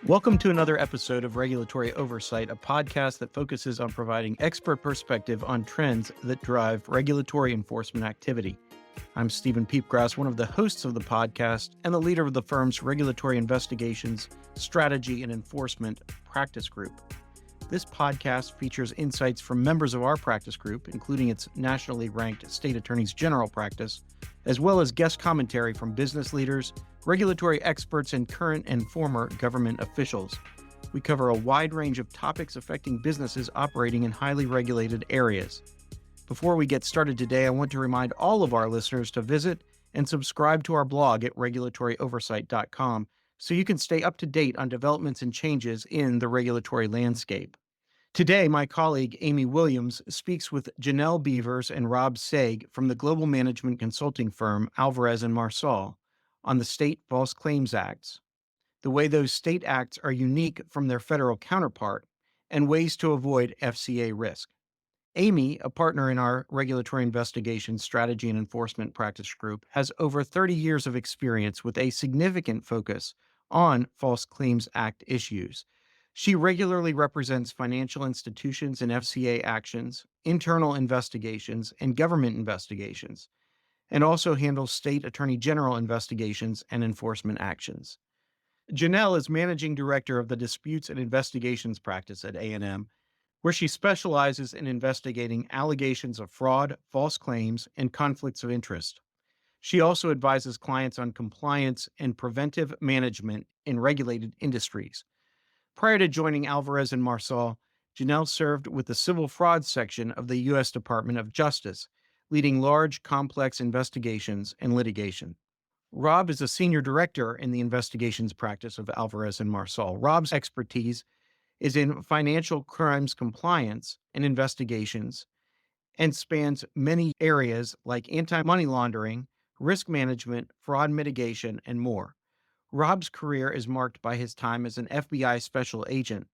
Welcome to another episode of Regulatory Oversight, a podcast that focuses on providing expert perspective on trends that drive regulatory enforcement activity. I'm Stephen Peepgrass, one of the hosts of the podcast and the leader of the firm's Regulatory Investigations, Strategy, and Enforcement Practice Group. This podcast features insights from members of our practice group, including its nationally ranked state attorneys general practice, as well as guest commentary from business leaders, regulatory experts, and current and former government officials. We cover a wide range of topics affecting businesses operating in highly regulated areas. Before we get started today, I want to remind all of our listeners to visit and subscribe to our blog at regulatoryoversight.com so you can stay up to date on developments and changes in the regulatory landscape. Today, my colleague Amy Williams speaks with Jenelle Beavers and Rob Sayegh from the global management consulting firm Alvarez Marsal on the state false claims acts, the way those state acts are unique from their federal counterpart, and ways to avoid FCA risk. Amy, a partner in our Regulatory Investigations, Strategy, and Enforcement Practice Group, has over 30 years of experience with a significant focus on False Claims Act issues. She regularly represents financial institutions in FCA actions, internal investigations, and government investigations, and also handles state attorney general investigations and enforcement actions. Jenelle is managing director of the Disputes and Investigations practice at A&M, where she specializes in investigating allegations of fraud, false claims, and conflicts of interest. She also advises clients on compliance and preventive management in regulated industries. Prior to joining Alvarez and Marsal, Jenelle served with the civil fraud section of the U.S. Department of Justice, leading large, complex investigations and litigation. Rob is a senior director in the investigations practice of Alvarez and Marsal. Rob's expertise is in financial crimes compliance and investigations and spans many areas like anti-money laundering, risk management, fraud mitigation, and more. Rob's career is marked by his time as an FBI special agent,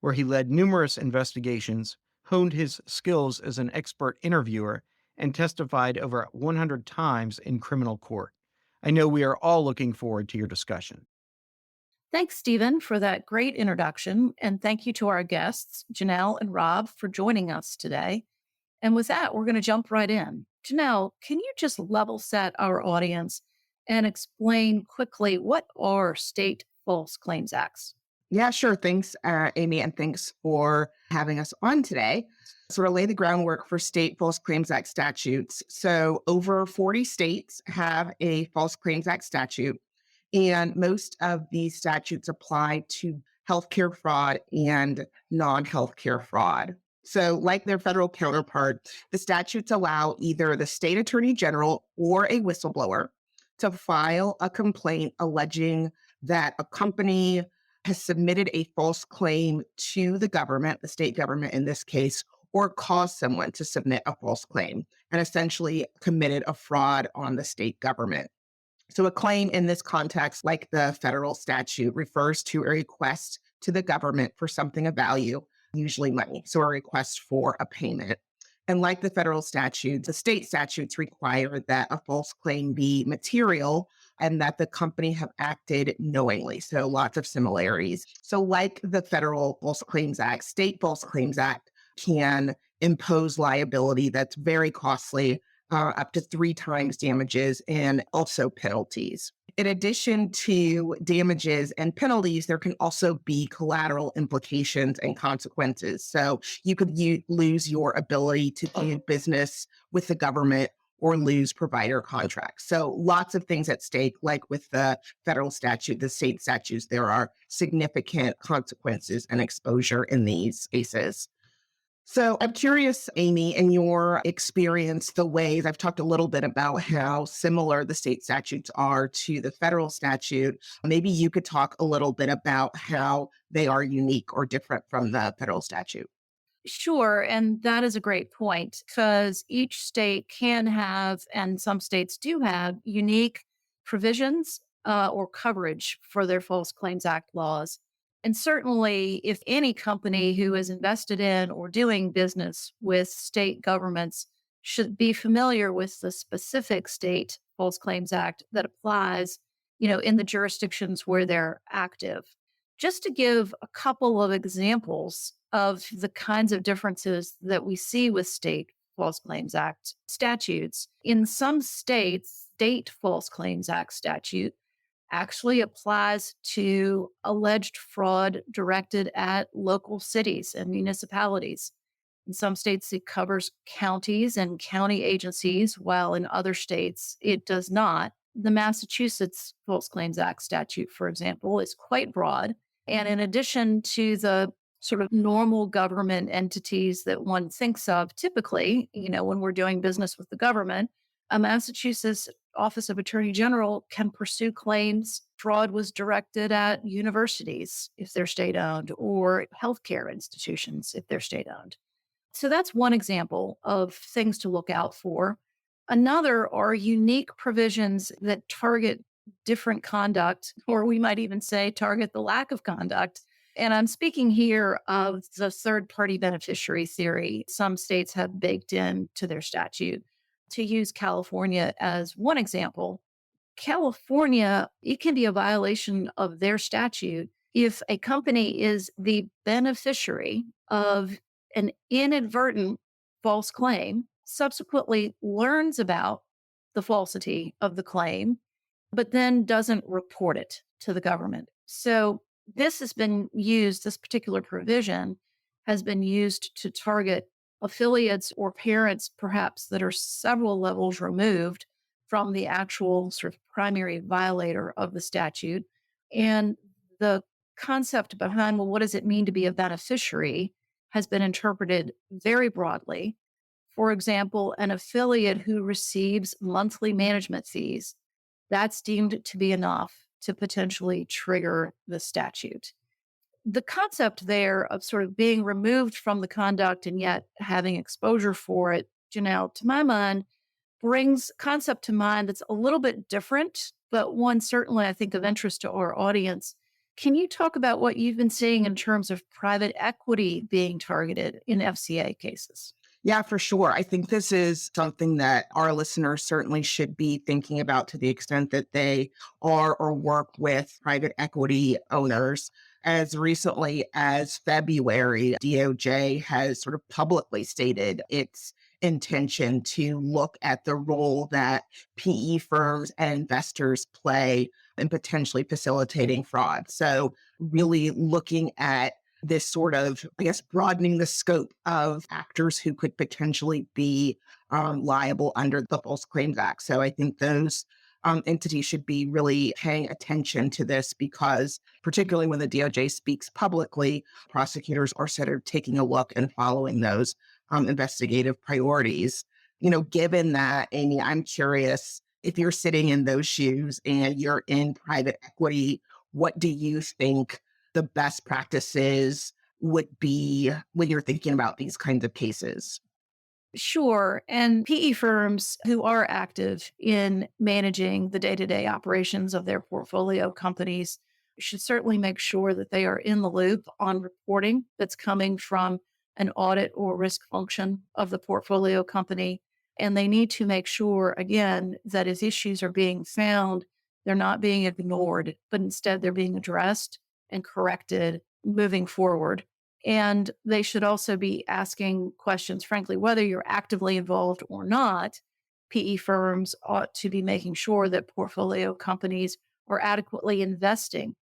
where he led numerous investigations, honed his skills as an expert interviewer, and testified over 100 times in criminal court. I know we are all looking forward to your discussion. Thanks, Stephen, for that great introduction. And thank you to our guests, Jenelle and Rob, for joining us today. And with that, we're going to jump right in. Jenelle, can you just level set our audience and explain quickly what are state false claims acts? Yeah, sure. Thanks, Amy, and thanks for having us on today. Sort of lay the groundwork for state False Claims Act statutes. So over 40 states have a False Claims Act statute, and most of these statutes apply to healthcare fraud and non-healthcare fraud. So like their federal counterpart, the statutes allow either the state attorney general or a whistleblower to file a complaint alleging that a company has submitted a false claim to the government, the state government in this case, or caused someone to submit a false claim and essentially committed a fraud on the state government. So a claim in this context, like the federal statute, refers to a request to the government for something of value, usually money. So a request for a payment. And like the federal statutes, the state statutes require that a false claim be material and that the company have acted knowingly. So lots of similarities. So like the federal False Claims Act, state False Claims Act can impose liability that's very costly, up to 3 times damages and also penalties. In addition to damages and penalties, there can also be collateral implications and consequences. So you could lose your ability to do business with the government or lose provider contracts. So lots of things at stake, like with the federal statute, the state statutes, there are significant consequences and exposure in these cases. So I'm curious, Amy, in your experience, the ways I've talked a little bit about how similar the state statutes are to the federal statute. Maybe you could talk a little bit about how they are unique or different from the federal statute. Sure. And that is a great point because each state can have, and some states do have, unique provisions or coverage for their False Claims Act laws. And certainly, if any company who is invested in or doing business with state governments should be familiar with the specific state False Claims Act that applies, in the jurisdictions where they're active. Just to give a couple of examples of the kinds of differences that we see with state False Claims Act statutes, in some states, state False Claims Act statute actually applies to alleged fraud directed at local cities and municipalities. In some states, it covers counties and county agencies, while in other states, it does not. The Massachusetts False Claims Act statute, for example, is quite broad. And in addition to the sort of normal government entities that one thinks of typically, when we're doing business with the government, a Massachusetts Office of Attorney General can pursue claims fraud was directed at universities if they're state owned or healthcare institutions if they're state owned. So that's one example of things to look out for. Another are unique provisions that target different conduct, or we might even say target the lack of conduct. And I'm speaking here of the third party beneficiary theory some states have baked into their statute. To use California as one example, California, it can be a violation of their statute if a company is the beneficiary of an inadvertent false claim, subsequently learns about the falsity of the claim, but then doesn't report it to the government. So this particular provision has been used to target affiliates or parents, perhaps, that are several levels removed from the actual sort of primary violator of the statute. And the concept behind, well, what does it mean to be a beneficiary, has been interpreted very broadly. For example, an affiliate who receives monthly management fees, that's deemed to be enough to potentially trigger the statute. The concept there of sort of being removed from the conduct and yet having exposure for it, Jenelle, to my mind, brings concept to mind that's a little bit different, but one certainly I think of interest to our audience. Can you talk about what you've been seeing in terms of private equity being targeted in FCA cases? Yeah, for sure. I think this is something that our listeners certainly should be thinking about to the extent that they are or work with private equity owners. As recently as February, DOJ has sort of publicly stated its intention to look at the role that PE firms and investors play in potentially facilitating fraud. So really looking at this sort of, broadening the scope of actors who could potentially be liable under the False Claims Act. So I think those entities should be really paying attention to this because particularly when the DOJ speaks publicly, prosecutors are sort of taking a look and following those investigative priorities. Given that, Amy, I'm curious if you're sitting in those shoes and you're in private equity, what do you think the best practices would be when you're thinking about these kinds of cases? Sure. And PE firms who are active in managing the day-to-day operations of their portfolio companies should certainly make sure that they are in the loop on reporting that's coming from an audit or risk function of the portfolio company. And they need to make sure, again, that as issues are being found, they're not being ignored, but instead they're being addressed and corrected moving forward. And they should also be asking questions, frankly, whether you're actively involved or not. PE firms ought to be making sure that portfolio companies are adequately investing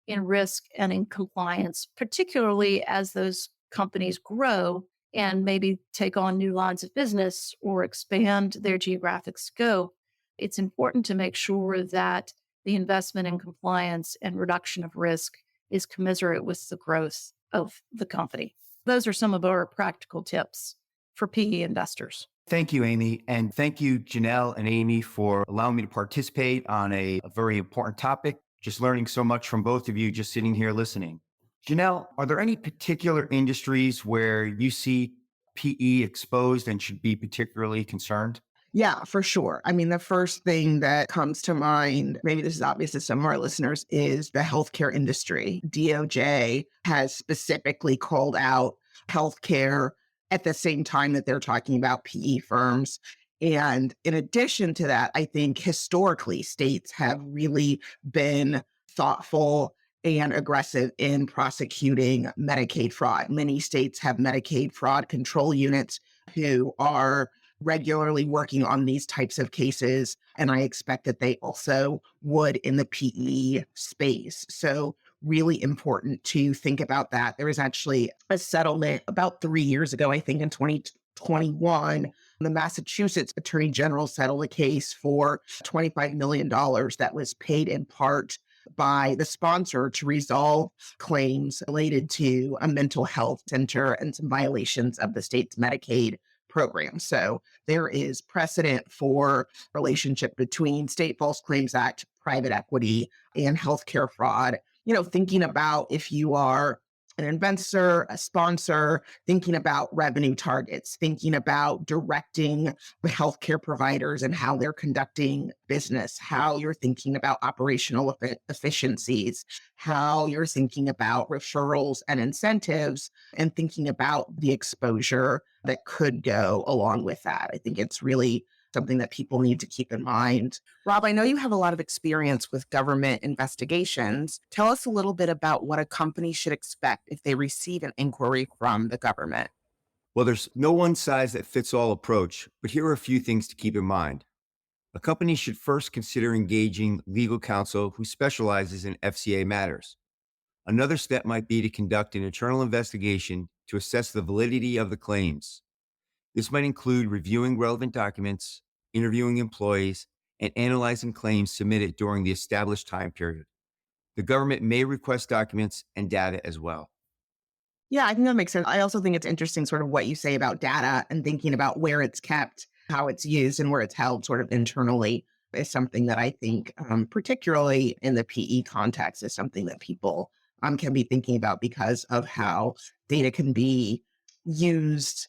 in risk and in compliance, particularly as those companies grow and maybe take on new lines of business or expand their geographic scope. It's important to make sure that the investment in compliance and reduction of risk is commensurate with the growth of the company. Those are some of our practical tips for PE investors. Thank you, Amy. And thank you, Jenelle and Amy, for allowing me to participate on a very important topic. Just learning so much from both of you just sitting here listening. Jenelle, are there any particular industries where you see PE exposed and should be particularly concerned? Yeah, for sure. I mean, the first thing that comes to mind, maybe this is obvious to some of our listeners, is the healthcare industry. DOJ has specifically called out healthcare at the same time that they're talking about PE firms. And in addition to that, I think historically states have really been thoughtful and aggressive in prosecuting Medicaid fraud. Many states have Medicaid fraud control units who are regularly working on these types of cases, and I expect that they also would in the PE space. So really important to think about that. There was actually a settlement about 3 years ago, I think in 2021. The Massachusetts Attorney General settled a case for $25 million that was paid in part by the sponsor to resolve claims related to a mental health center and some violations of the state's Medicaid program. So there is precedent for relationship between State False Claims Act, private equity, and healthcare fraud. Thinking about if you are an investor, a sponsor, thinking about revenue targets, thinking about directing the healthcare providers and how they're conducting business, how you're thinking about operational efficiencies, how you're thinking about referrals and incentives, and thinking about the exposure that could go along with that. I think it's really something that people need to keep in mind. Rob, I know you have a lot of experience with government investigations. Tell us a little bit about what a company should expect if they receive an inquiry from the government. Well, there's no one size that fits all approach, but here are a few things to keep in mind. A company should first consider engaging legal counsel who specializes in FCA matters. Another step might be to conduct an internal investigation to assess the validity of the claims. This might include reviewing relevant documents, interviewing employees, and analyzing claims submitted during the established time period. The government may request documents and data as well. Yeah, I think that makes sense. I also think it's interesting sort of what you say about data and thinking about where it's kept, how it's used, and where it's held sort of internally is something that I think, particularly in the PE context, is something that people can be thinking about because of how data can be used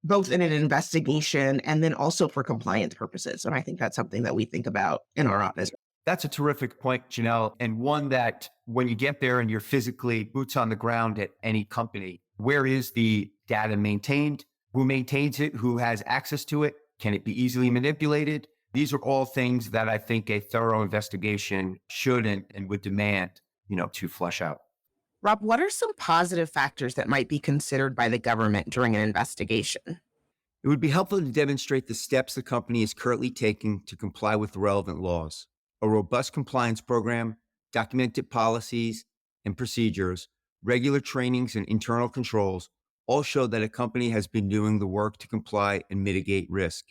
both in an investigation and then also for compliance purposes. And I think that's something that we think about in our office. That's a terrific point, Jenelle, and one that when you get there and you're physically boots on the ground at any company, where is the data maintained? Who maintains it? Who has access to it? Can it be easily manipulated? These are all things that I think a thorough investigation should and would demand, to flesh out. Rob, what are some positive factors that might be considered by the government during an investigation? It would be helpful to demonstrate the steps the company is currently taking to comply with the relevant laws. A robust compliance program, documented policies and procedures, regular trainings and internal controls all show that a company has been doing the work to comply and mitigate risk.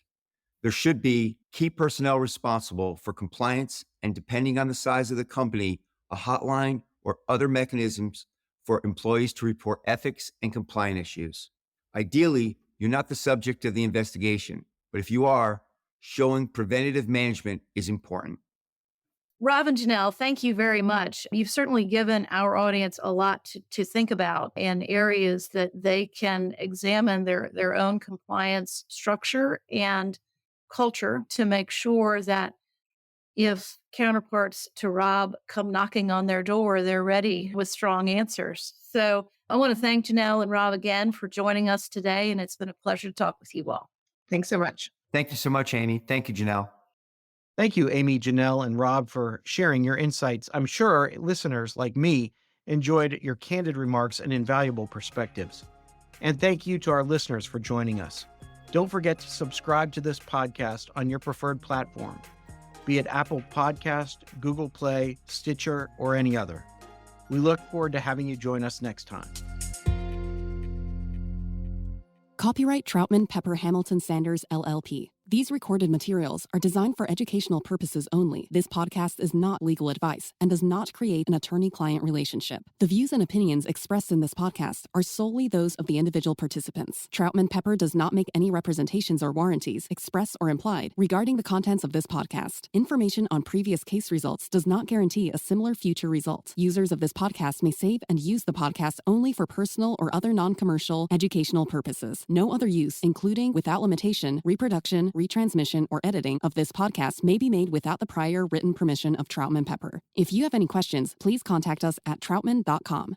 There should be key personnel responsible for compliance and, depending on the size of the company, a hotline or other mechanisms for employees to report ethics and compliance issues. Ideally, you're not the subject of the investigation, but if you are, showing preventative management is important. Rob and Jenelle, thank you very much. You've certainly given our audience a lot to think about and areas that they can examine their own compliance structure and culture to make sure that if counterparts to Rob come knocking on their door, they're ready with strong answers. So I want to thank Jenelle and Rob again for joining us today, and it's been a pleasure to talk with you all. Thanks so much. Thank you so much, Amy. Thank you, Jenelle. Thank you, Amy, Jenelle, and Rob, for sharing your insights. I'm sure listeners like me enjoyed your candid remarks and invaluable perspectives. And thank you to our listeners for joining us. Don't forget to subscribe to this podcast on your preferred platform, be it Apple Podcast, Google Play, Stitcher, or any other. We look forward to having you join us next time. Copyright Troutman Pepper Hamilton Sanders, LLP. These recorded materials are designed for educational purposes only. This podcast is not legal advice and does not create an attorney-client relationship. The views and opinions expressed in this podcast are solely those of the individual participants. Troutman Pepper does not make any representations or warranties, express or implied, regarding the contents of this podcast. Information on previous case results does not guarantee a similar future result. Users of this podcast may save and use the podcast only for personal or other non-commercial educational purposes. No other use, including, without limitation, reproduction, retransmission, or editing of this podcast may be made without the prior written permission of Troutman Pepper. If you have any questions, please contact us at troutman.com.